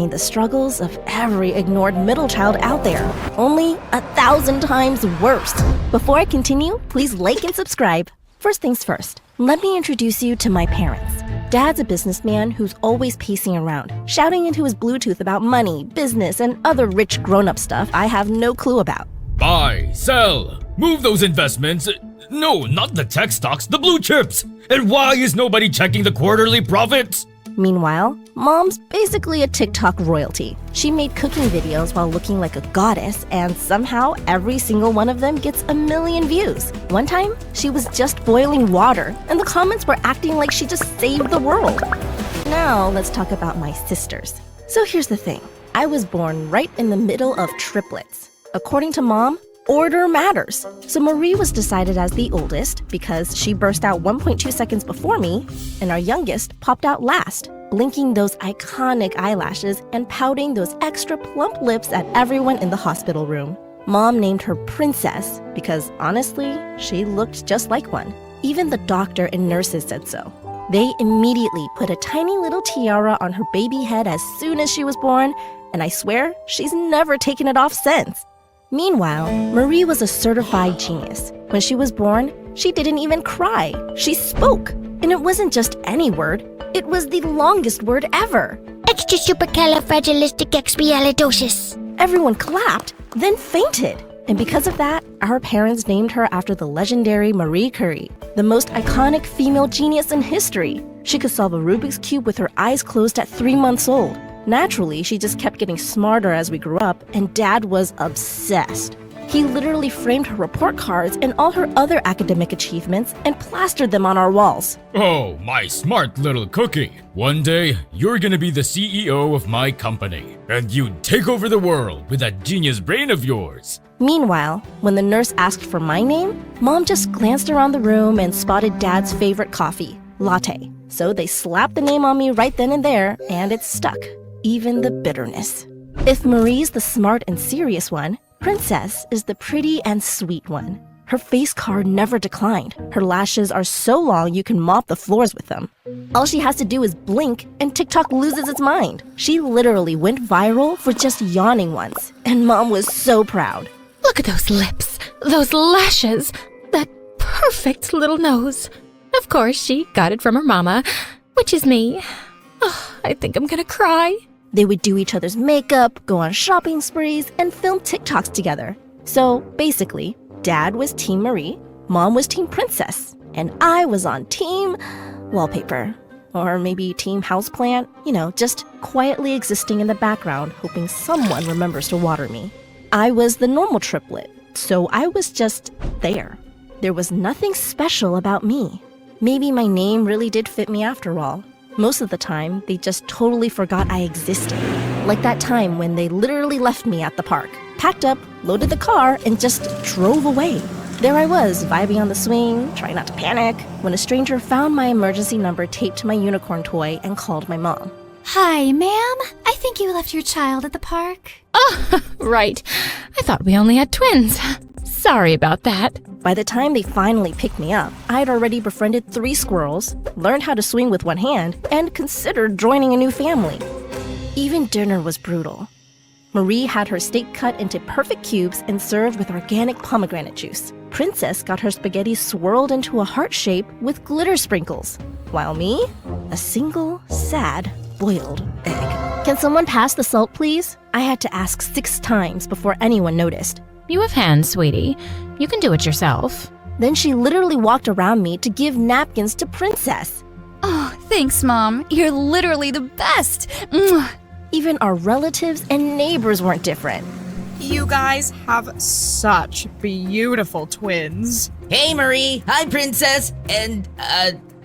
The struggles of every ignored middle child out there, only 1,000 times worse. Before I continue, please like and subscribe. First things first, let me introduce you to my parents. Dad's a businessman who's always pacing around, shouting into his Bluetooth about money, business, and other rich grown-up stuff I have no clue about. Buy, sell, move those investments. No, not the tech stocks, the blue chips. And why is nobody checking the quarterly profits? Meanwhile, Mom's basically a TikTok royalty. She made cooking videos while looking like a goddess, and somehow every single one of them gets 1 million views. One time, she was just boiling water, and the comments were acting like she just saved the world. Now, let's talk about my sisters. So here's the thing. I was born right in the middle of triplets. According to Mom, order matters. So Marie was decided as the oldest because she burst out 1.2 seconds before me, and our youngest popped out last, blinking those iconic eyelashes and pouting those extra plump lips at everyone in the hospital room. Mom named her Princess because honestly, she looked just like one. Even the doctor and nurses said so. They immediately put a tiny little tiara on her baby head as soon as she was born, and I swear she's never taken it off since. Meanwhile, Marie was a certified genius. When she was born, she didn't even cry. She spoke. And it wasn't just any word. It was the longest word ever. Extrasupercalifragilisticexpialidocious. Everyone clapped, then fainted. And because of that, our parents named her after the legendary Marie Curie, the most iconic female genius in history. She could solve a Rubik's Cube with her eyes closed at 3 months old. Naturally, she just kept getting smarter as we grew up, and Dad was obsessed. He literally framed her report cards and all her other academic achievements and plastered them on our walls. Oh, my smart little cookie. One day, you're gonna be the CEO of my company, and you'd take over the world with that genius brain of yours. Meanwhile, when the nurse asked for my name, Mom just glanced around the room and spotted Dad's favorite coffee, latte. So they slapped the name on me right then and there, and it stuck. Even the bitterness. If Marie's the smart and serious one, Princess is the pretty and sweet one. Her face card never declined. Her lashes are so long you can mop the floors with them. All she has to do is blink and TikTok loses its mind. She literally went viral for just yawning once, and Mom was so proud. Look at those lips, those lashes, that perfect little nose. Of course, she got it from her mama, which is me. Oh, I think I'm gonna cry. They would do each other's makeup, go on shopping sprees, and film TikToks together. So basically, Dad was Team Marie, Mom was Team Princess, and I was on Team Wallpaper. Or maybe Team Houseplant, just quietly existing in the background, hoping someone remembers to water me. I was the normal triplet, so I was just there. There was nothing special about me. Maybe my name really did fit me after all. Most of the time, they just totally forgot I existed. Like that time when they literally left me at the park, packed up, loaded the car, and just drove away. There I was, vibing on the swing, trying not to panic, when a stranger found my emergency number taped to my unicorn toy and called my mom. Hi, ma'am. I think you left your child at the park. Oh, right. I thought we only had twins. Sorry about that. By the time they finally picked me up, I'd already befriended 3 squirrels, learned how to swing with one hand, and considered joining a new family. Even dinner was brutal. Marie had her steak cut into perfect cubes and served with organic pomegranate juice. Princess got her spaghetti swirled into a heart shape with glitter sprinkles, while me, a single, sad, boiled egg. Can someone pass the salt, please? I had to ask 6 times before anyone noticed. You have hands, sweetie. You can do it yourself. Then she literally walked around me to give napkins to Princess. Oh, thanks, Mom. You're literally the best. Mwah. Even our relatives and neighbors weren't different. You guys have such beautiful twins. Hey, Marie. Hi, Princess. And,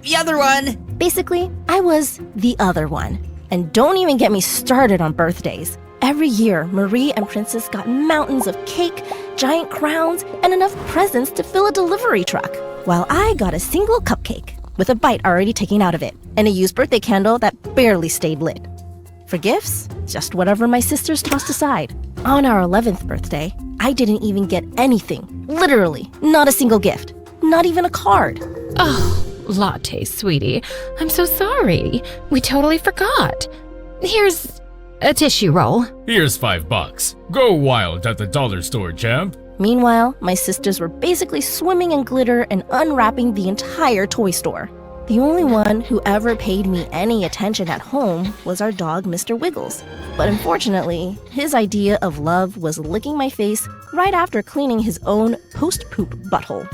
the other one. Basically, I was the other one. And don't even get me started on birthdays. Every year, Marie and Princess got mountains of cake, giant crowns, and enough presents to fill a delivery truck, while I got a single cupcake with a bite already taken out of it and a used birthday candle that barely stayed lit. For gifts, just whatever my sisters tossed aside. On our 11th birthday, I didn't even get anything. Literally, not a single gift. Not even a card. Oh, latte, sweetie. I'm so sorry. We totally forgot. Here's a tissue roll. Here's $5. Go wild at the dollar store, champ. Meanwhile, my sisters were basically swimming in glitter and unwrapping the entire toy store. The only one who ever paid me any attention at home was our dog, Mr. Wiggles. But unfortunately, his idea of love was licking my face right after cleaning his own post-poop butthole.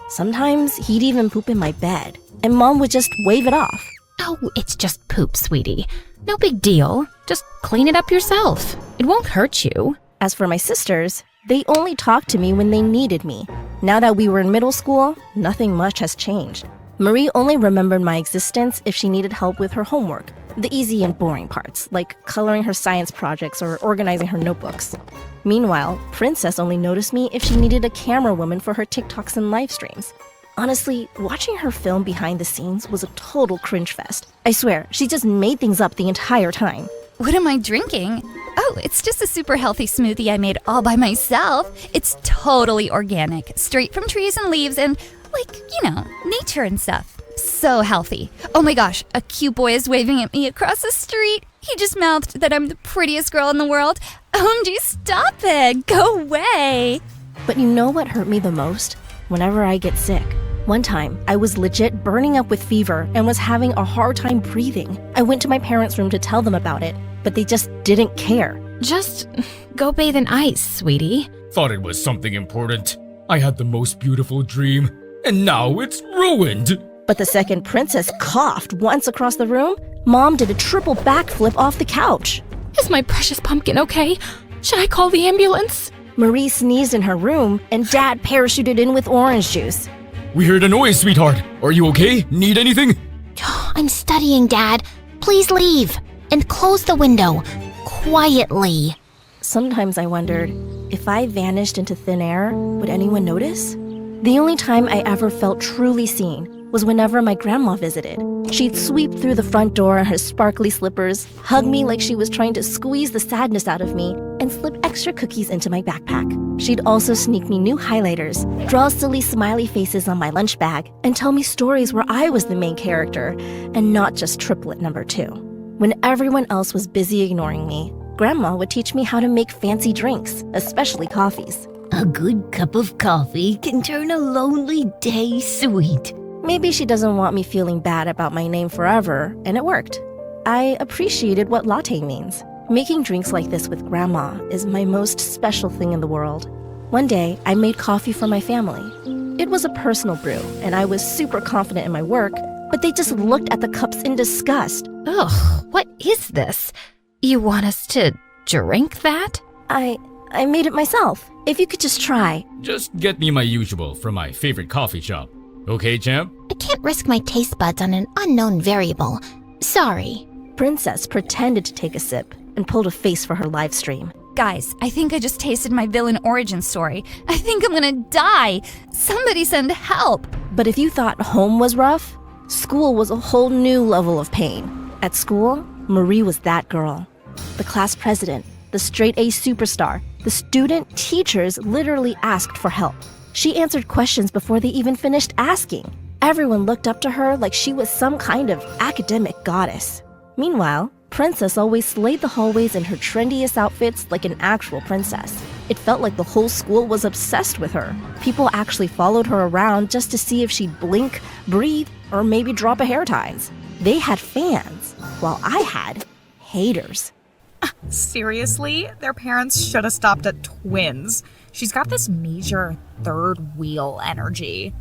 Sometimes he'd even poop in my bed, and Mom would just wave it off. Oh, it's just poop, sweetie. No big deal. Just clean it up yourself. It won't hurt you. As for my sisters, they only talked to me when they needed me. Now that we were in middle school, nothing much has changed. Marie only remembered my existence if she needed help with her homework, the easy and boring parts, like coloring her science projects or organizing her notebooks. Meanwhile, Princess only noticed me if she needed a camera woman for her TikToks and live streams. Honestly, watching her film behind the scenes was a total cringe fest. I swear, she just made things up the entire time. What am I drinking? Oh, it's just a super healthy smoothie I made all by myself. It's totally organic, straight from trees and leaves and, nature and stuff. So healthy. Oh my gosh, a cute boy is waving at me across the street. He just mouthed that I'm the prettiest girl in the world. OMG, stop it. Go away. But you know what hurt me the most? Whenever I get sick. One time, I was legit burning up with fever and was having a hard time breathing. I went to my parents' room to tell them about it, but they just didn't care. Just go bathe in ice, sweetie. Thought it was something important. I had the most beautiful dream, and now it's ruined. But the second Princess coughed once across the room, Mom did a triple backflip off the couch. Is my precious pumpkin okay? Should I call the ambulance? Marie sneezed in her room, and Dad parachuted in with orange juice. We heard a noise, sweetheart. Are you okay? Need anything? I'm studying, Dad. Please leave. And close the window. Quietly. Sometimes I wondered, if I vanished into thin air, would anyone notice? The only time I ever felt truly seen was whenever my grandma visited. She'd sweep through the front door in her sparkly slippers, hug me like she was trying to squeeze the sadness out of me, and slip extra cookies into my backpack. She'd also sneak me new highlighters, draw silly smiley faces on my lunch bag, and tell me stories where I was the main character, and not just triplet number 2. When everyone else was busy ignoring me, Grandma would teach me how to make fancy drinks, especially coffees. A good cup of coffee can turn a lonely day sweet. Maybe she doesn't want me feeling bad about my name forever, and it worked. I appreciated what latte means. Making drinks like this with Grandma is my most special thing in the world. One day, I made coffee for my family. It was a personal brew, and I was super confident in my work, but they just looked at the cups in disgust. Ugh, what is this? You want us to drink that? I made it myself. If you could just try. Just get me my usual from my favorite coffee shop. Okay, champ? I can't risk my taste buds on an unknown variable. Sorry. Princess pretended to take a sip and pulled a face for her live stream. Guys, I think I just tasted my villain origin story. I think I'm gonna die. Somebody send help. But if you thought home was rough, school was a whole new level of pain. At school, Marie was that girl. The class president, the straight-A superstar, the student teachers literally asked for help. She answered questions before they even finished asking. Everyone looked up to her like she was some kind of academic goddess. Meanwhile, Princess always slayed the hallways in her trendiest outfits like an actual princess. It felt like the whole school was obsessed with her. People actually followed her around just to see if she'd blink, breathe, or maybe drop a hair ties. They had fans, while I had haters. Seriously? Their parents should have stopped at twins. She's got this major third wheel energy.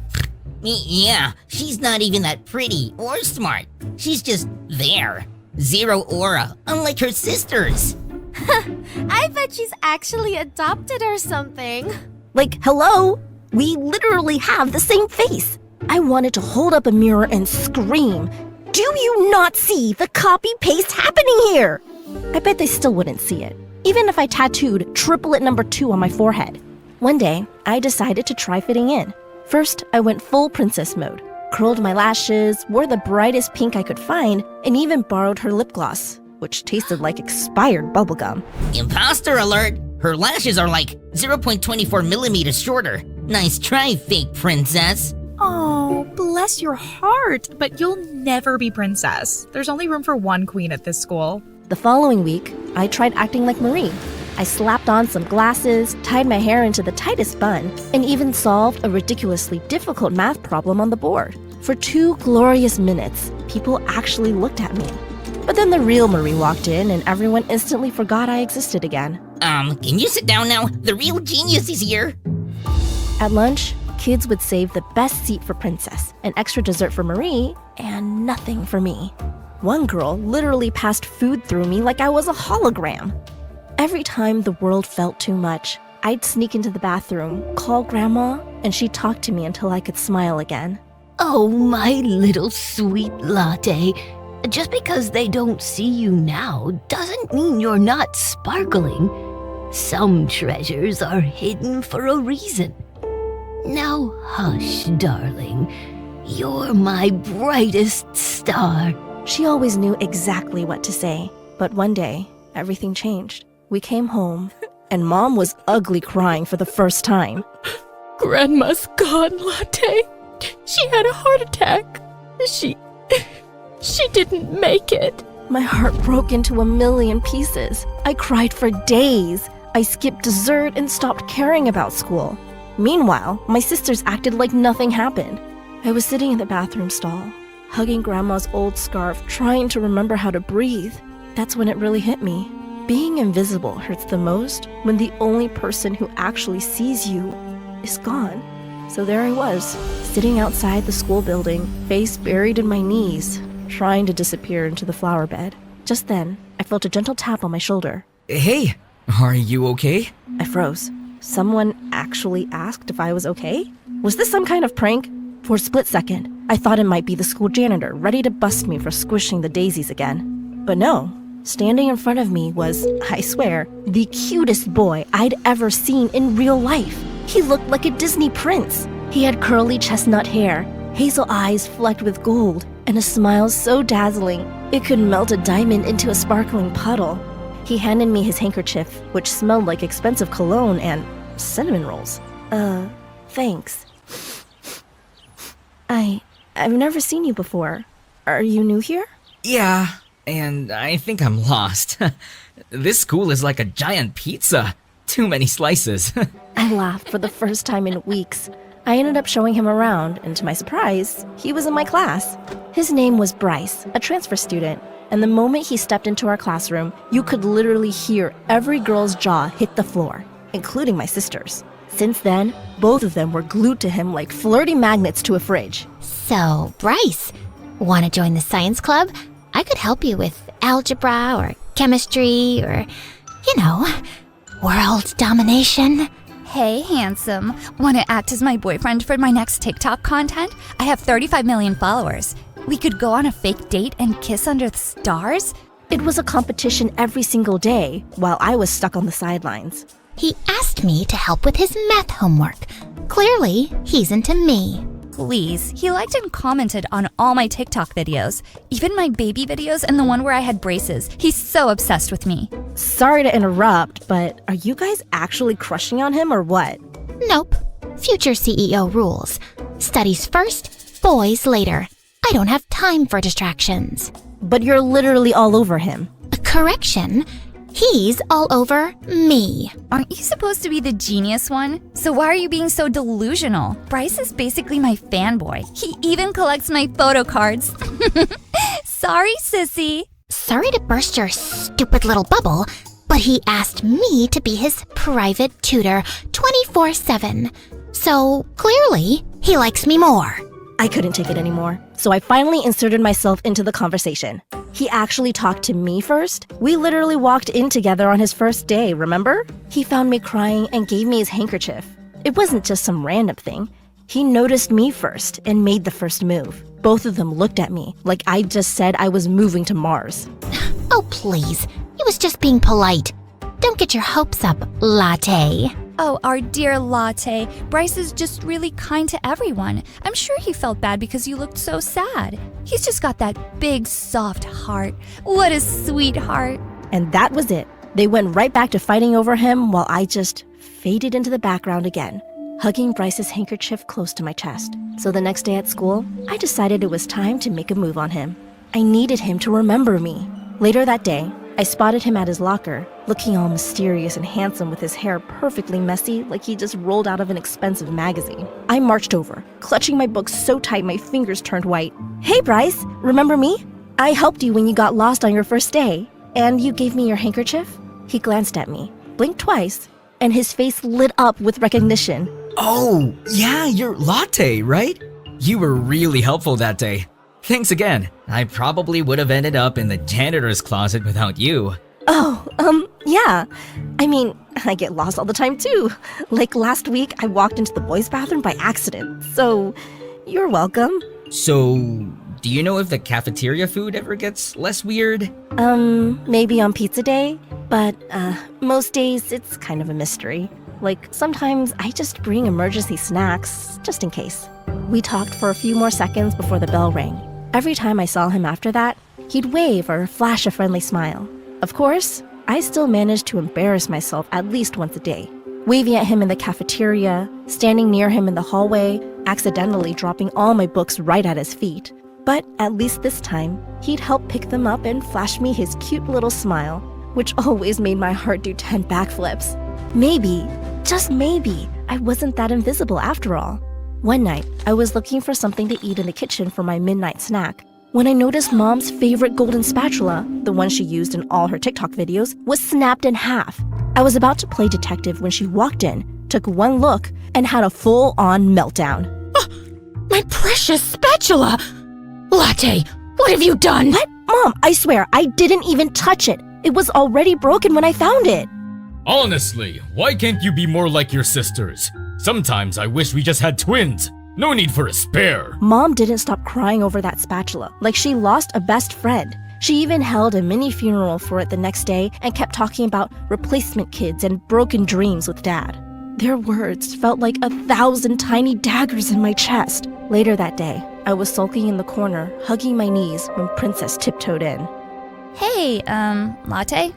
Yeah, she's not even that pretty or smart. She's just there. Zero aura, unlike her sisters. I bet she's actually adopted or something. Like, hello? We literally have the same face. I wanted to hold up a mirror and scream, "Do you not see the copy-paste happening here?" I bet they still wouldn't see it, even if I tattooed triplet number 2 on my forehead. One day, I decided to try fitting in. First, I went full princess mode, curled my lashes, wore the brightest pink I could find, and even borrowed her lip gloss, which tasted like expired bubblegum. Imposter alert! Her lashes are like 0.24 millimeters shorter. Nice try, fake princess. Oh, bless your heart. But you'll never be princess. There's only room for one queen at this school. The following week, I tried acting like Marie. I slapped on some glasses, tied my hair into the tightest bun, and even solved a ridiculously difficult math problem on the board. For 2 glorious minutes, people actually looked at me. But then the real Marie walked in and everyone instantly forgot I existed again. Can you sit down now? The real genius is here. At lunch, kids would save the best seat for Princess, an extra dessert for Marie, and nothing for me. One girl literally passed food through me like I was a hologram. Every time the world felt too much, I'd sneak into the bathroom, call Grandma, and she'd talk to me until I could smile again. Oh, my little sweet latte. Just because they don't see you now doesn't mean you're not sparkling. Some treasures are hidden for a reason. Now hush, darling. You're my brightest star. She always knew exactly what to say, but one day, everything changed. We came home, and Mom was ugly crying for the first time. Grandma's gone, Latte. She had a heart attack. She didn't make it. My heart broke into a million pieces. I cried for days. I skipped dessert and stopped caring about school. Meanwhile, my sisters acted like nothing happened. I was sitting in the bathroom stall, hugging Grandma's old scarf, trying to remember how to breathe. That's when it really hit me. Being invisible hurts the most when the only person who actually sees you is gone. So there I was, sitting outside the school building, face buried in my knees, trying to disappear into the flower bed. Just then, I felt a gentle tap on my shoulder. Hey, are you okay? I froze. Someone actually asked if I was okay? Was this some kind of prank? For a split second, I thought it might be the school janitor ready to bust me for squishing the daisies again. But no. Standing in front of me was, I swear, the cutest boy I'd ever seen in real life. He looked like a Disney prince. He had curly chestnut hair, hazel eyes flecked with gold, and a smile so dazzling it could melt a diamond into a sparkling puddle. He handed me his handkerchief, which smelled like expensive cologne and cinnamon rolls. Thanks. I've never seen you before. Are you new here? Yeah, and I think I'm lost. This school is like a giant pizza. Too many slices. I laughed for the first time in weeks. I ended up showing him around, and to my surprise, he was in my class. His name was Bryce, a transfer student, and the moment he stepped into our classroom, you could literally hear every girl's jaw hit the floor, including my sister's. Since then, both of them were glued to him like flirty magnets to a fridge. So, Bryce, want to join the science club? I could help you with algebra or chemistry or, world domination. Hey, handsome. Want to act as my boyfriend for my next TikTok content? I have 35 million followers. We could go on a fake date and kiss under the stars? It was a competition every single day while I was stuck on the sidelines. He asked me to help with his math homework. Clearly, he's into me. Please, he liked and commented on all my TikTok videos, even my baby videos and the one where I had braces. He's so obsessed with me. Sorry to interrupt, but are you guys actually crushing on him or what? Nope. Future CEO rules. Studies first, boys later. I don't have time for distractions. But you're literally all over him. Correction. He's all over me. Aren't you supposed to be the genius one? So why are you being so delusional? Bryce is basically my fanboy. He even collects my photo cards. Sorry, sissy. Sorry to burst your stupid little bubble, but he asked me to be his private tutor 24/7. So clearly, he likes me more. I couldn't take it anymore, so I finally inserted myself into the conversation. He actually talked to me first. We literally walked in together on his first day, remember? He found me crying and gave me his handkerchief. It wasn't just some random thing. He noticed me first and made the first move. Both of them looked at me like I just said I was moving to Mars. Oh, please. He was just being polite. Don't get your hopes up, Latte. Oh, our dear Latte. Bryce is just really kind to everyone. I'm sure he felt bad because you looked so sad. He's just got that big, soft heart. What a sweetheart. And that was it. They went right back to fighting over him while I just faded into the background again, hugging Bryce's handkerchief close to my chest. So the next day at school, I decided it was time to make a move on him. I needed him to remember me. Later that day, I spotted him at his locker, looking all mysterious and handsome with his hair perfectly messy like he just rolled out of an expensive magazine. I marched over, clutching my books so tight my fingers turned white. "Hey, Bryce, remember me? I helped you when you got lost on your first day, and you gave me your handkerchief?" He glanced at me, blinked twice, and his face lit up with recognition. Oh, yeah, your latte, right? You were really helpful that day. Thanks again. I probably would have ended up in the janitor's closet without you. Oh, yeah. I mean, I get lost all the time too. Like last week, I walked into the boys' bathroom by accident, so you're welcome. So, do you know if the cafeteria food ever gets less weird? Maybe on pizza day, but most days it's kind of a mystery. Like sometimes I just bring emergency snacks, just in case. We talked for a few more seconds before the bell rang. Every time I saw him after that, he'd wave or flash a friendly smile. Of course, I still managed to embarrass myself at least once a day. Waving at him in the cafeteria, standing near him in the hallway, accidentally dropping all my books right at his feet. But at least this time, he'd help pick them up and flash me his cute little smile, which always made my heart do 10 backflips. Maybe, just maybe, I wasn't that invisible after all. One night, I was looking for something to eat in the kitchen for my midnight snack when I noticed Mom's favorite golden spatula, the one she used in all her TikTok videos, was snapped in half. I was about to play detective when she walked in, took one look, and had a full-on meltdown. My precious spatula! Latte, what have you done? What? Mom, I swear, I didn't even touch it. It was already broken when I found it. Honestly, why can't you be more like your sisters? Sometimes I wish we just had twins. No need for a spare. Mom didn't stop crying over that spatula, like she lost a best friend. She even held a mini funeral for it the next day and kept talking about replacement kids and broken dreams with Dad. Their words felt like 1,000 tiny daggers in my chest. Later that day, I was sulking in the corner, hugging my knees when Princess tiptoed in. Hey, Latte?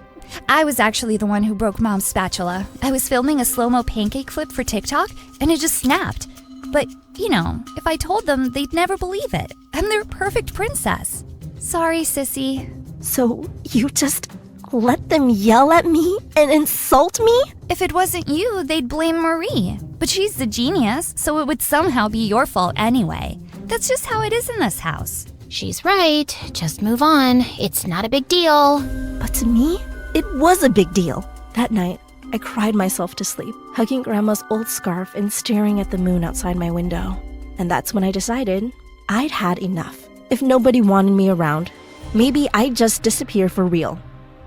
I was actually the one who broke Mom's spatula. I was filming a slow-mo pancake flip for TikTok, and it just snapped. But, you know, if I told them, they'd never believe it. I'm their perfect princess. Sorry, sissy. So you just let them yell at me and insult me? If it wasn't you, they'd blame Marie. But she's the genius, so it would somehow be your fault anyway. That's just how it is in this house. She's right. Just move on. It's not a big deal. But to me, it was a big deal. That night, I cried myself to sleep, hugging Grandma's old scarf and staring at the moon outside my window. And that's when I decided I'd had enough. If nobody wanted me around, maybe I'd just disappear for real.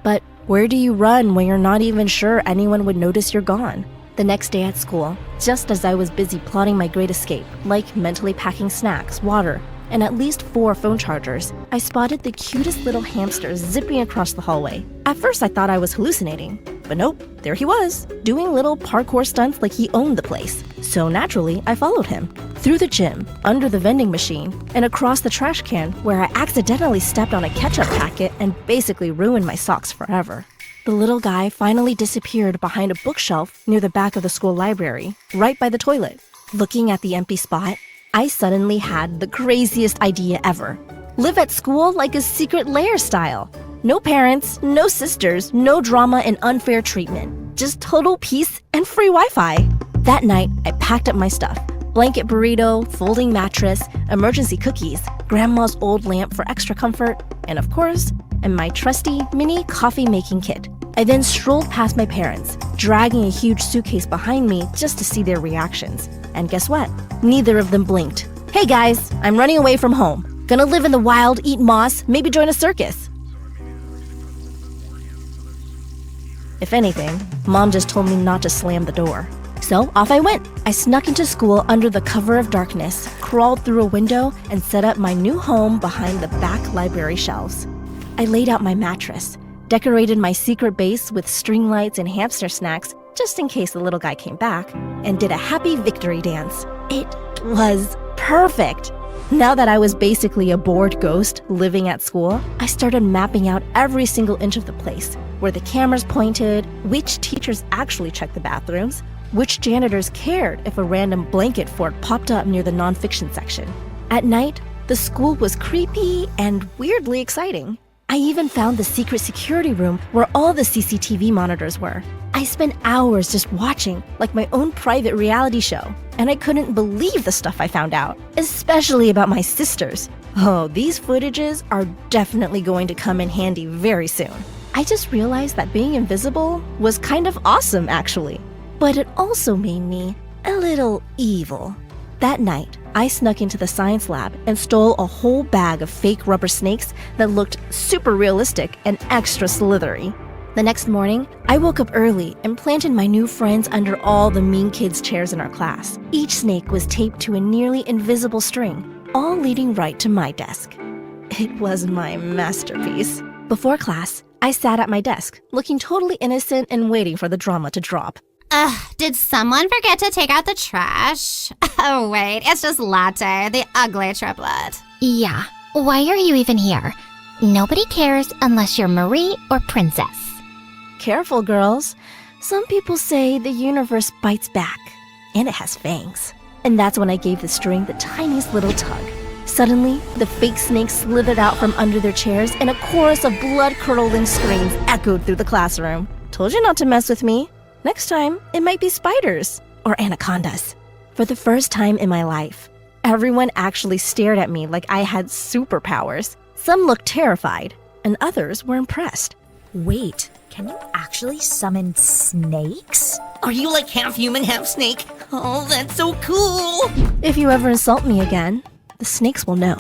But where do you run when you're not even sure anyone would notice you're gone? The next day at school, just as I was busy plotting my great escape, like mentally packing snacks, water, and at least 4 phone chargers, I spotted the cutest little hamster zipping across the hallway. At first I thought I was hallucinating, but nope, there he was, doing little parkour stunts like he owned the place. So naturally, I followed him. Through the gym, under the vending machine, and across the trash can where I accidentally stepped on a ketchup packet and basically ruined my socks forever. The little guy finally disappeared behind a bookshelf near the back of the school library, right by the toilet. Looking at the empty spot, I suddenly had the craziest idea ever. Live at school like a secret lair style. No parents, no sisters, no drama and unfair treatment. Just total peace and free Wi-Fi. That night, I packed up my stuff. Blanket burrito, folding mattress, emergency cookies, Grandma's old lamp for extra comfort, and of course, and my trusty mini coffee-making kit. I then strolled past my parents, dragging a huge suitcase behind me just to see their reactions. And guess what? Neither of them blinked. Hey guys, I'm running away from home. Gonna live in the wild, eat moss, maybe join a circus. If anything, Mom just told me not to slam the door. So off I went. I snuck into school under the cover of darkness, crawled through a window, and set up my new home behind the back library shelves. I laid out my mattress, decorated my secret base with string lights and hamster snacks just in case the little guy came back, and did a happy victory dance. It was perfect. Now that I was basically a bored ghost living at school, I started mapping out every single inch of the place, where the cameras pointed, which teachers actually checked the bathrooms, which janitors cared if a random blanket fort popped up near the nonfiction section. At night, the school was creepy and weirdly exciting. I even found the secret security room where all the CCTV monitors were. I spent hours just watching, like my own private reality show. And I couldn't believe the stuff I found out, especially about my sisters. Oh, these footages are definitely going to come in handy very soon. I just realized that being invisible was kind of awesome, actually. But it also made me a little evil. That night, I snuck into the science lab and stole a whole bag of fake rubber snakes that looked super realistic and extra slithery. The next morning, I woke up early and planted my new friends under all the mean kids' chairs in our class. Each snake was taped to a nearly invisible string, all leading right to my desk. It was my masterpiece. Before class, I sat at my desk, looking totally innocent and waiting for the drama to drop. Did someone forget to take out the trash? Oh, wait, it's just Latte, the ugly triplet. Yeah, why are you even here? Nobody cares unless you're Marie or Princess. Careful, girls. Some people say the universe bites back, and it has fangs. And that's when I gave the string the tiniest little tug. Suddenly, the fake snakes slithered out from under their chairs, and a chorus of blood-curdling screams echoed through the classroom. Told you not to mess with me. Next time, it might be spiders or anacondas. For the first time in my life, everyone actually stared at me like I had superpowers. Some looked terrified, and others were impressed. Wait, can you actually summon snakes? Are you like half human, half snake? Oh, that's so cool! If you ever insult me again, the snakes will know.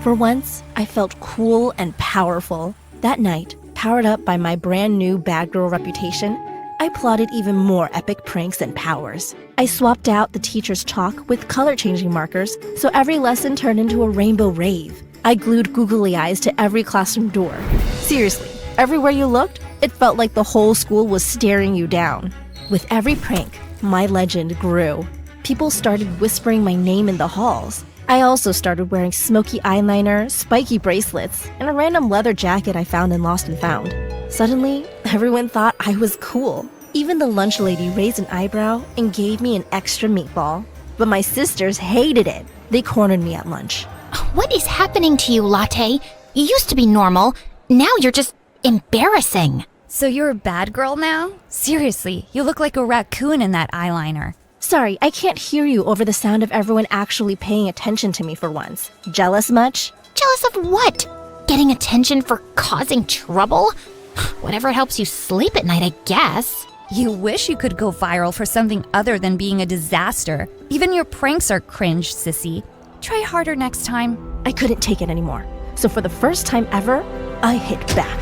For once, I felt cool and powerful. That night, powered up by my brand new bad girl reputation, I plotted even more epic pranks and powers. I swapped out the teacher's chalk with color-changing markers, so every lesson turned into a rainbow rave. I glued googly eyes to every classroom door. Seriously, everywhere you looked, it felt like the whole school was staring you down. With every prank, my legend grew. People started whispering my name in the halls. I also started wearing smoky eyeliner, spiky bracelets, and a random leather jacket I found in Lost and Found. Suddenly, everyone thought I was cool. Even the lunch lady raised an eyebrow and gave me an extra meatball. But my sisters hated it. They cornered me at lunch. What is happening to you, Latte? You used to be normal. Now you're just embarrassing. So you're a bad girl now? Seriously, you look like a raccoon in that eyeliner. Sorry, I can't hear you over the sound of everyone actually paying attention to me for once. Jealous much? Jealous of what? Getting attention for causing trouble? Whatever helps you sleep at night, I guess. You wish you could go viral for something other than being a disaster. Even your pranks are cringe, sissy. Try harder next time. I couldn't take it anymore. So for the first time ever, I hit back.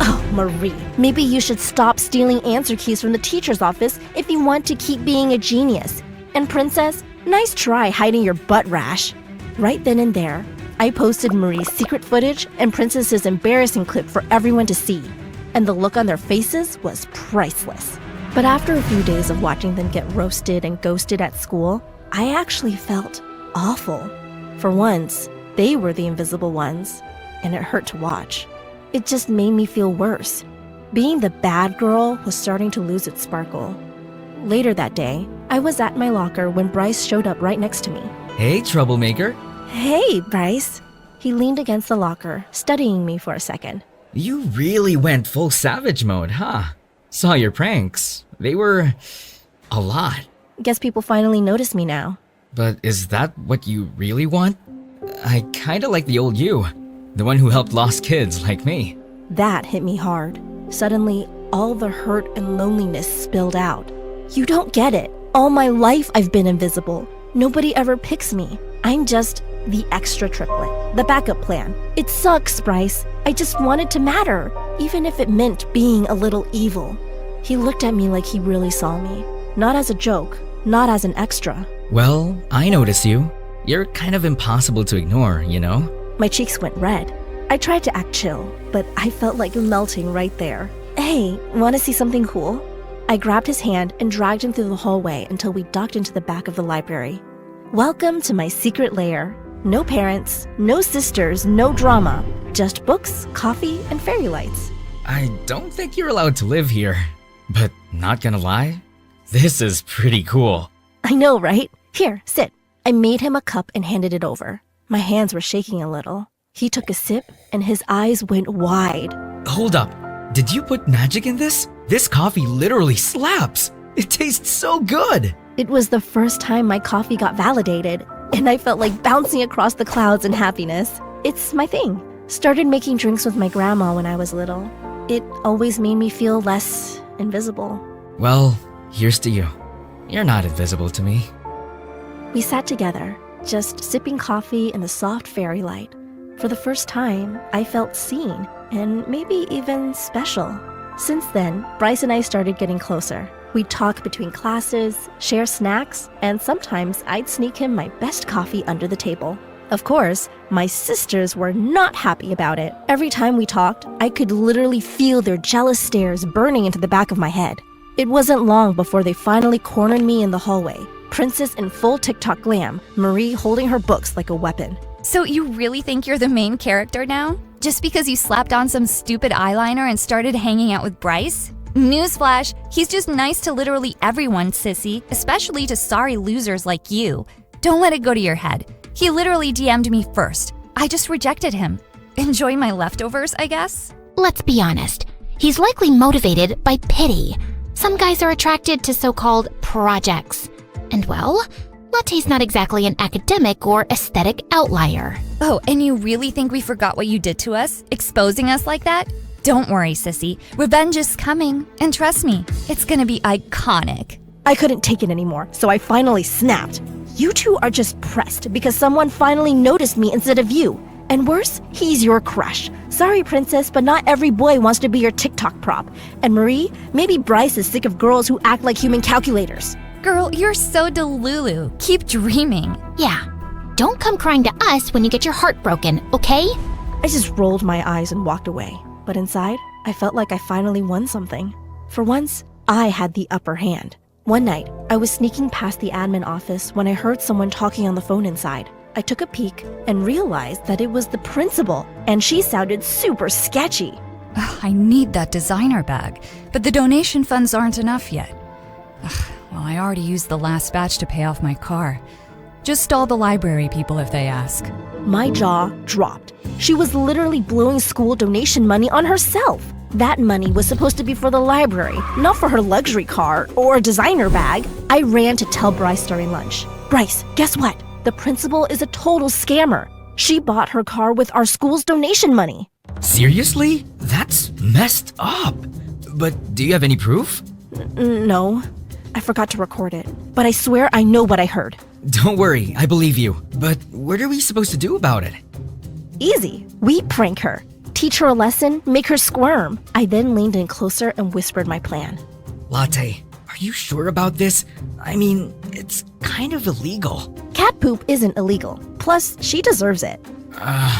Oh, Marie, maybe you should stop stealing answer keys from the teacher's office if you want to keep being a genius. And Princess, nice try hiding your butt rash. Right then and there, I posted Marie's secret footage and Princess's embarrassing clip for everyone to see. And the look on their faces was priceless. But after a few days of watching them get roasted and ghosted at school, I actually felt awful. For once, they were the invisible ones, and it hurt to watch. It just made me feel worse. Being the bad girl was starting to lose its sparkle. Later that day, I was at my locker when Bryce showed up right next to me. Hey, troublemaker. Hey, Bryce. He leaned against the locker, studying me for a second. You really went full savage mode, huh? Saw your pranks. They were a lot. Guess people finally notice me now. But is that what you really want? I kinda like the old you. The one who helped lost kids like me. That hit me hard. Suddenly, all the hurt and loneliness spilled out. You don't get it. All my life I've been invisible. Nobody ever picks me. I'm just the extra triplet, the backup plan. It sucks, Bryce. I just wanted to matter, even if it meant being a little evil. He looked at me like he really saw me. Not as a joke, not as an extra. Well, I notice you. You're kind of impossible to ignore, you know? My cheeks went red. I tried to act chill, but I felt like melting right there. Hey, wanna see something cool? I grabbed his hand and dragged him through the hallway until we ducked into the back of the library. Welcome to my secret lair. No parents, no sisters, no drama. Just books, coffee, and fairy lights. I don't think you're allowed to live here. But not gonna lie, this is pretty cool. I know, right? Here, sit. I made him a cup and handed it over. My hands were shaking a little. He took a sip and his eyes went wide. Hold up. Did you put magic in this? This coffee literally slaps. It tastes so good. It was the first time my coffee got validated, and I felt like bouncing across the clouds in happiness. It's my thing. Started making drinks with my grandma when I was little. It always made me feel less invisible. Well, here's to you. You're not invisible to me. We sat together, just sipping coffee in the soft fairy light. For the first time, I felt seen and maybe even special. Since then, Bryce and I started getting closer. We'd talk between classes, share snacks, and sometimes I'd sneak him my best coffee under the table. Of course, my sisters were not happy about it. Every time we talked, I could literally feel their jealous stares burning into the back of my head. It wasn't long before they finally cornered me in the hallway. Princess in full TikTok glam, Marie holding her books like a weapon. So you really think you're the main character now? Just because you slapped on some stupid eyeliner and started hanging out with Bryce? Newsflash, he's just nice to literally everyone, sissy, especially to sorry losers like you. Don't let it go to your head. He literally DM'd me first. I just rejected him. Enjoy my leftovers, I guess? Let's be honest. He's likely motivated by pity. Some guys are attracted to so-called projects. And well, Latte's not exactly an academic or aesthetic outlier. Oh, and you really think we forgot what you did to us? Exposing us like that? Don't worry, sissy. Revenge is coming. And trust me, it's gonna be iconic. I couldn't take it anymore, so I finally snapped. You two are just pressed because someone finally noticed me instead of you. And worse, he's your crush. Sorry, Princess, but not every boy wants to be your TikTok prop. And Marie, maybe Bryce is sick of girls who act like human calculators. Girl, you're so delulu. Keep dreaming. Yeah. Don't come crying to us when you get your heart broken, okay? I just rolled my eyes and walked away. But inside, I felt like I finally won something. For once, I had the upper hand. One night, I was sneaking past the admin office when I heard someone talking on the phone inside. I took a peek and realized that it was the principal, and she sounded super sketchy. I need that designer bag, but the donation funds aren't enough yet. Well, I already used the last batch to pay off my car. Just all the library people if they ask. My jaw dropped. She was literally blowing school donation money on herself. That money was supposed to be for the library, not for her luxury car or designer bag. I ran to tell Bryce during lunch. Bryce, guess what? The principal is a total scammer. She bought her car with our school's donation money. Seriously? That's messed up. But do you have any proof? No. I forgot to record it. But I swear I know what I heard. Don't worry, I believe you. But what are we supposed to do about it? Easy. We prank her. Teach her a lesson, make her squirm. I then leaned in closer and whispered my plan. Latte, are you sure about this? I mean, it's kind of illegal. Cat poop isn't illegal. Plus, she deserves it.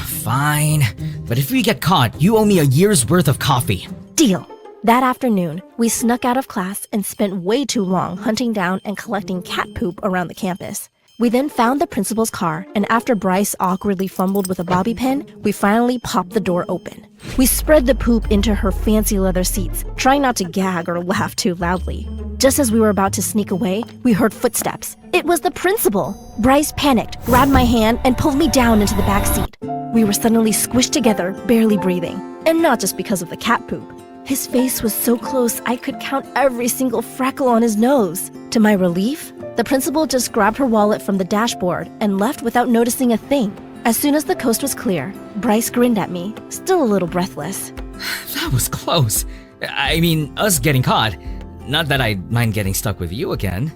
Fine. But if we get caught, you owe me a year's worth of coffee. Deal. That afternoon, we snuck out of class and spent way too long hunting down and collecting cat poop around the campus. We then found the principal's car, and after Bryce awkwardly fumbled with a bobby pin, we finally popped the door open. We spread the poop into her fancy leather seats, trying not to gag or laugh too loudly. Just as we were about to sneak away, we heard footsteps. It was the principal. Bryce panicked, grabbed my hand, and pulled me down into the back seat. We were suddenly squished together, barely breathing. And not just because of the cat poop. His face was so close I could count every single freckle on his nose. To my relief, the principal just grabbed her wallet from the dashboard and left without noticing a thing. As soon as the coast was clear, Bryce grinned at me, still a little breathless. That was close. I mean, us getting caught. Not that I'd mind getting stuck with you again.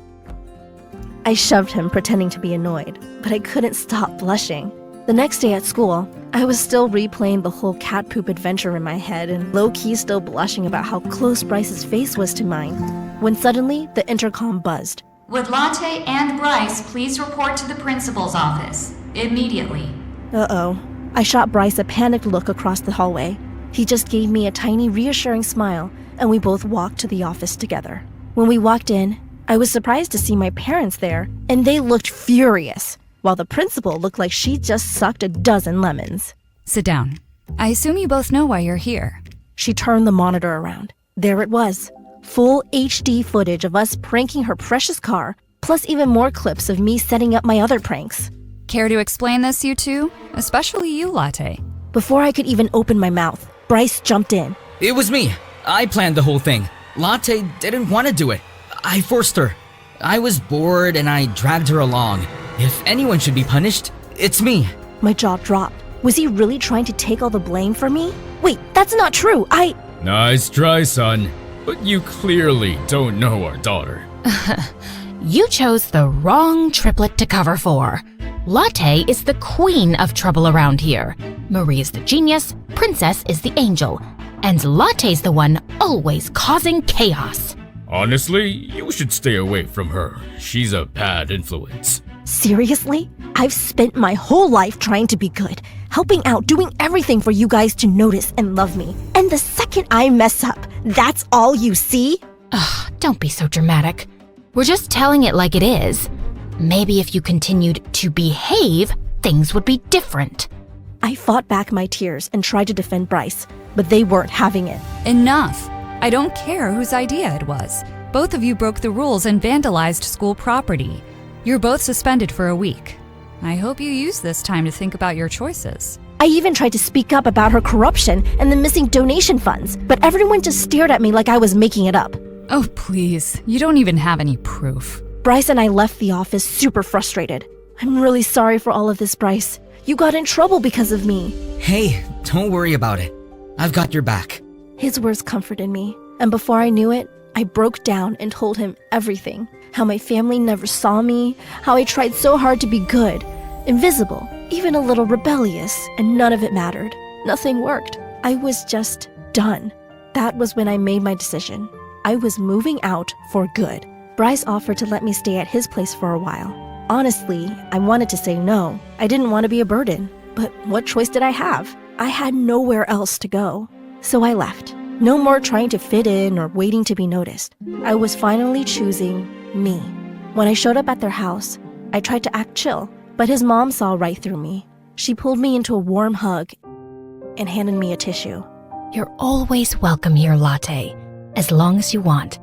I shoved him, pretending to be annoyed, but I couldn't stop blushing. The next day at school, I was still replaying the whole cat poop adventure in my head and low-key still blushing about how close Bryce's face was to mine, when suddenly the intercom buzzed. Would Latte and Bryce please report to the principal's office immediately? Uh-oh. I shot Bryce a panicked look across the hallway. He just gave me a tiny reassuring smile, and we both walked to the office together. When we walked in, I was surprised to see my parents there, and they looked furious, while the principal looked like she just sucked a dozen lemons. Sit down. I assume you both know why you're here. She turned the monitor around. There it was. Full HD footage of us pranking her precious car, plus even more clips of me setting up my other pranks. Care to explain this, you two? Especially you, Latte. Before I could even open my mouth, Bryce jumped in. It was me. I planned the whole thing. Latte didn't want to do it. I forced her. I was bored and I dragged her along. If anyone should be punished, it's me. My jaw dropped. Was he really trying to take all the blame for me? Wait, that's not true. Nice try, son. But you clearly don't know our daughter. You chose the wrong triplet to cover for. Latte is the queen of trouble around here. Marie is the genius, Princess is the angel, and Latte's the one always causing chaos. Honestly, you should stay away from her. She's a bad influence. Seriously? I've spent my whole life trying to be good, helping out, doing everything for you guys to notice and love me. And the second I mess up, that's all you see? Ugh, don't be so dramatic. We're just telling it like it is. Maybe if you continued to behave, things would be different. I fought back my tears and tried to defend Bryce, but they weren't having it. Enough. I don't care whose idea it was. Both of you broke the rules and vandalized school property. You're both suspended for a week. I hope you use this time to think about your choices. I even tried to speak up about her corruption and the missing donation funds, but everyone just stared at me like I was making it up. Oh, please. You don't even have any proof. Bryce and I left the office super frustrated. I'm really sorry for all of this, Bryce. You got in trouble because of me. Hey, don't worry about it. I've got your back. His words comforted me, and before I knew it, I broke down and told him everything. How my family never saw me, how I tried so hard to be good, invisible, even a little rebellious, and none of it mattered. Nothing worked. I was just done. That was when I made my decision. I was moving out for good. Bryce offered to let me stay at his place for a while. Honestly, I wanted to say no. I didn't want to be a burden. But what choice did I have? I had nowhere else to go. So I left. No more trying to fit in or waiting to be noticed. I was finally choosing me. When I showed up at their house, I tried to act chill, but his mom saw right through me. She pulled me into a warm hug and handed me a tissue. You're always welcome here, Latte, as long as you want.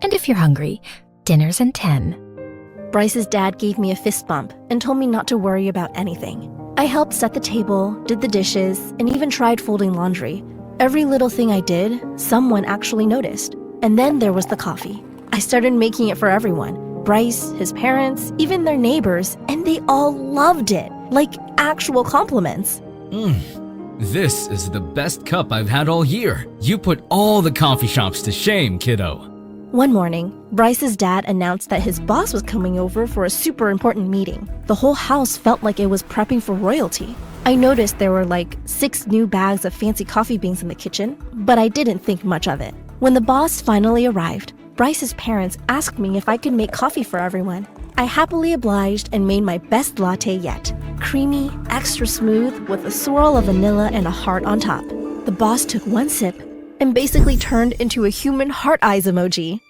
And if you're hungry, dinner's in 10. Bryce's dad gave me a fist bump and told me not to worry about anything. I helped set the table, did the dishes, and even tried folding laundry. Every little thing I did, someone actually noticed. And then there was the coffee. I started making it for everyone. Bryce, his parents, even their neighbors, and they all loved it. Like actual compliments. This is the best cup I've had all year. You put all the coffee shops to shame, kiddo. One morning, Bryce's dad announced that his boss was coming over for a super important meeting. The whole house felt like it was prepping for royalty. I noticed there were like 6 new bags of fancy coffee beans in the kitchen, but I didn't think much of it. When the boss finally arrived, Bryce's parents asked me if I could make coffee for everyone. I happily obliged and made my best latte yet. Creamy, extra smooth, with a swirl of vanilla and a heart on top. The boss took one sip and basically turned into a human heart eyes emoji.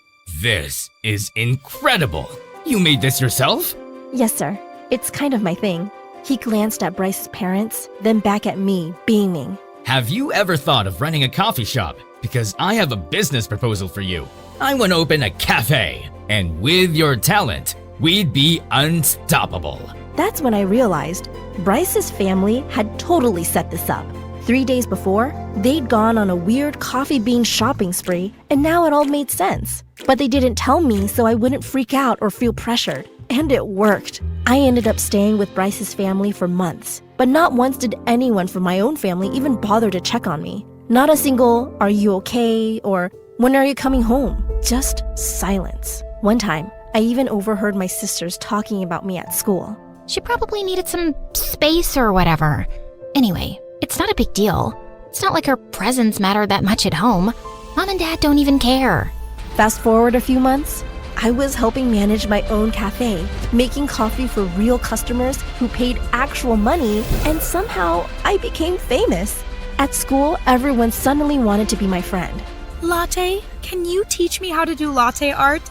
This is incredible. You made this yourself? Yes, sir. It's kind of my thing. He glanced at Bryce's parents, then back at me, beaming. Have you ever thought of running a coffee shop? Because I have a business proposal for you. I want to open a cafe. And with your talent, we'd be unstoppable. That's when I realized Bryce's family had totally set this up. 3 days before, they'd gone on a weird coffee bean shopping spree, and now it all made sense. But they didn't tell me so I wouldn't freak out or feel pressured. And it worked. I ended up staying with Bryce's family for months, but not once did anyone from my own family even bother to check on me. Not a single, "Are you okay?" or "When are you coming home?" Just silence. One time, I even overheard my sisters talking about me at school. She probably needed some space or whatever. Anyway, it's not a big deal. It's not like her presence mattered that much at home. Mom and Dad don't even care. Fast forward a few months, I was helping manage my own cafe, making coffee for real customers who paid actual money, and somehow I became famous. At school, everyone suddenly wanted to be my friend. Latte, can you teach me how to do latte art?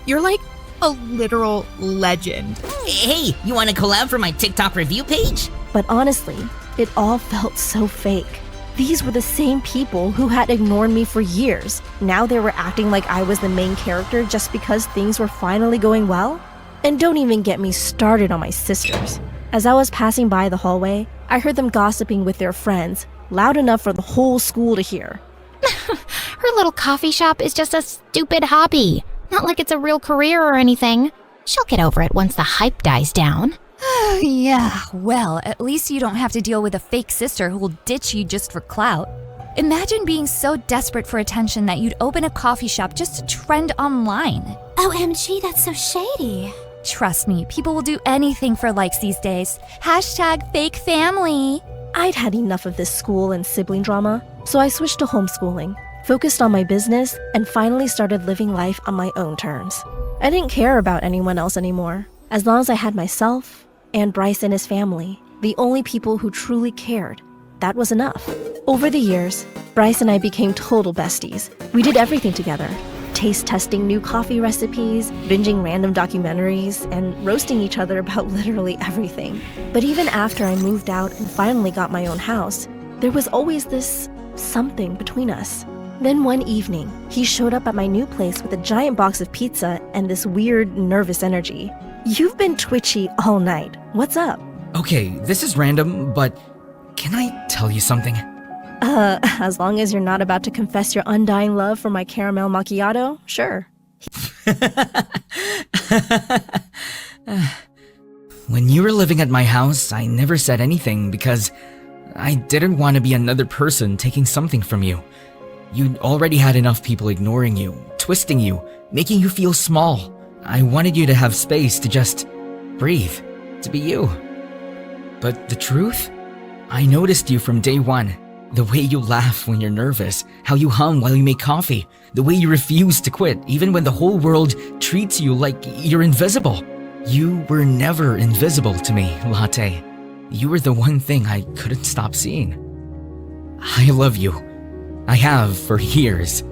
You're like a literal legend. Hey, you want to collab for my TikTok review page? But honestly, it all felt so fake. These were the same people who had ignored me for years. Now they were acting like I was the main character just because things were finally going well? And don't even get me started on my sisters. As I was passing by the hallway, I heard them gossiping with their friends, loud enough for the whole school to hear. Her little coffee shop is just a stupid hobby. Not like it's a real career or anything. She'll get over it once the hype dies down. Yeah, well, at least you don't have to deal with a fake sister who will ditch you just for clout. Imagine being so desperate for attention that you'd open a coffee shop just to trend online. OMG, that's so shady. Trust me, people will do anything for likes these days. Hashtag fake family. I'd had enough of this school and sibling drama, so I switched to homeschooling, focused on my business, and finally started living life on my own terms. I didn't care about anyone else anymore. As long as I had myself and Bryce and his family, the only people who truly cared, that was enough. Over the years, Bryce and I became total besties. We did everything together. Taste testing new coffee recipes, binging random documentaries, and roasting each other about literally everything. But even after I moved out and finally got my own house, there was always this something between us. Then one evening, he showed up at my new place with a giant box of pizza and this weird, nervous energy. You've been twitchy all night. What's up? Okay, this is random, but can I tell you something? As long as you're not about to confess your undying love for my caramel macchiato, sure. When you were living at my house, I never said anything because I didn't want to be another person taking something from you. You'd already had enough people ignoring you, twisting you, making you feel small. I wanted you to have space to just breathe, to be you. But the truth? I noticed you from day one. The way you laugh when you're nervous, how you hum while you make coffee, the way you refuse to quit even when the whole world treats you like you're invisible. You were never invisible to me, Latte. You were the one thing I couldn't stop seeing. I love you. I have for years.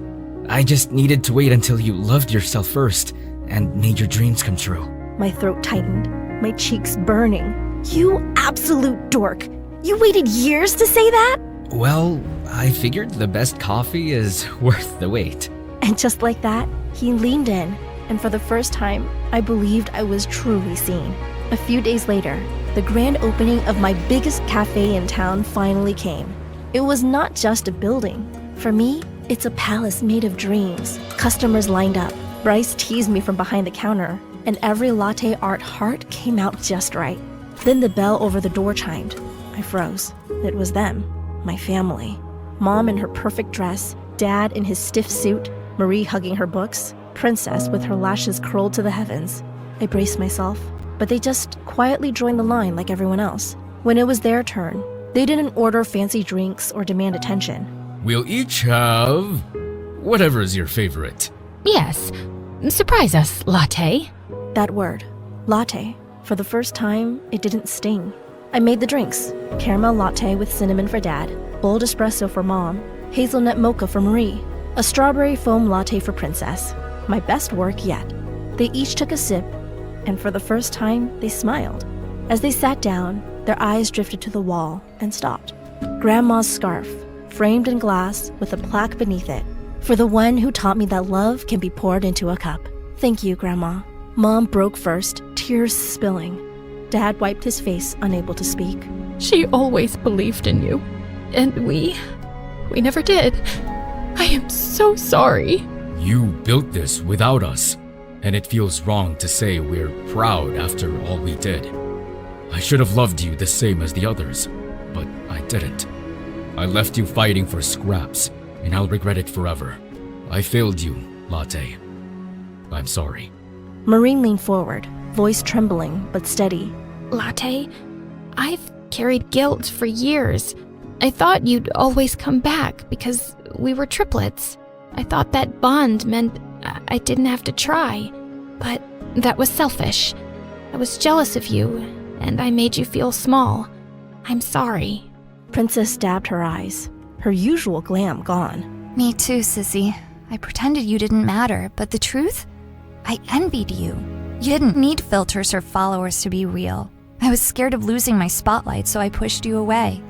I just needed to wait until you loved yourself first and made your dreams come true. My throat tightened, my cheeks burning. You absolute dork. You waited years to say that? Well, I figured the best coffee is worth the wait. And just like that, he leaned in, and for the first time, I believed I was truly seen. A few days later, the grand opening of my biggest cafe in town finally came. It was not just a building. For me, it's a palace made of dreams. Customers lined up. Bryce teased me from behind the counter, and every latte art heart came out just right. Then the bell over the door chimed. I froze. It was them, my family. Mom in her perfect dress, Dad in his stiff suit, Marie hugging her books, Princess with her lashes curled to the heavens. I braced myself, but they just quietly joined the line like everyone else. When it was their turn, they didn't order fancy drinks or demand attention. We'll each have whatever is your favorite. Yes. Surprise us, Latte. That word, latte. For the first time, it didn't sting. I made the drinks. Caramel latte with cinnamon for Dad, bold espresso for Mom, hazelnut mocha for Marie, a strawberry foam latte for Princess. My best work yet. They each took a sip, and for the first time, they smiled. As they sat down, their eyes drifted to the wall and stopped. Grandma's scarf, framed in glass with a plaque beneath it, for the one who taught me that love can be poured into a cup. Thank you, Grandma. Mom broke first, tears spilling. Dad wiped his face, unable to speak. She always believed in you. And we never did. I am so sorry. You built this without us, and it feels wrong to say we're proud after all we did. I should have loved you the same as the others, but I didn't. I left you fighting for scraps, and I'll regret it forever. I failed you, Latte. I'm sorry. Marine leaned forward, voice trembling but steady. Latte, I've carried guilt for years. I thought you'd always come back because we were triplets. I thought that bond meant I didn't have to try. But that was selfish. I was jealous of you, and I made you feel small. I'm sorry. Princess dabbed her eyes, her usual glam gone. Me too, Sissy. I pretended you didn't matter, but the truth? I envied you. You didn't need filters or followers to be real. I was scared of losing my spotlight, so I pushed you away.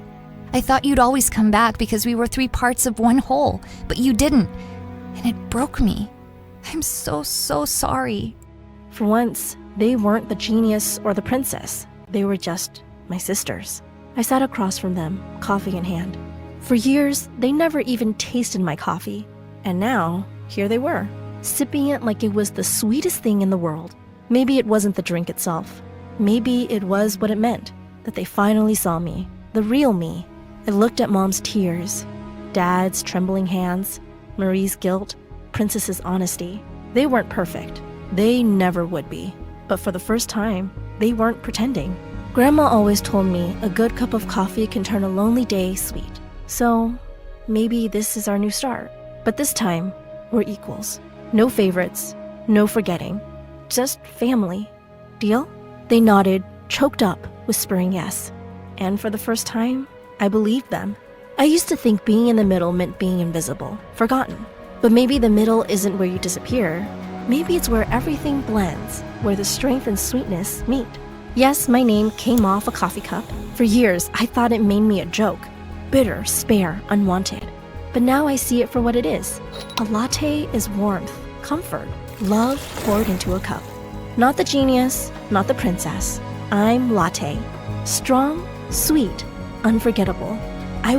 I thought you'd always come back because we were 3 parts of one whole, but you didn't. And it broke me. I'm so sorry. For once, they weren't the genius or the princess. They were just my sisters. I sat across from them, coffee in hand. For years, they never even tasted my coffee. And now, here they were, sipping it like it was the sweetest thing in the world. Maybe it wasn't the drink itself. Maybe it was what it meant, that they finally saw me, the real me. I looked at Mom's tears, Dad's trembling hands, Marie's guilt, Princess's honesty. They weren't perfect. They never would be. But for the first time, they weren't pretending. Grandma always told me a good cup of coffee can turn a lonely day sweet. So maybe this is our new start. But this time, we're equals. No favorites, no forgetting. Just family. Deal? They nodded, choked up, whispering yes. And for the first time, I believed them. I used to think being in the middle meant being invisible, forgotten. But maybe the middle isn't where you disappear. Maybe it's where everything blends, where the strength and sweetness meet. Yes, my name came off a coffee cup. For years, I thought it made me a joke. Bitter, spare, unwanted. But now I see it for what it is. A latte is warmth, comfort, love poured into a cup. Not the genius, not the princess. I'm Latte. Strong, sweet, unforgettable. I was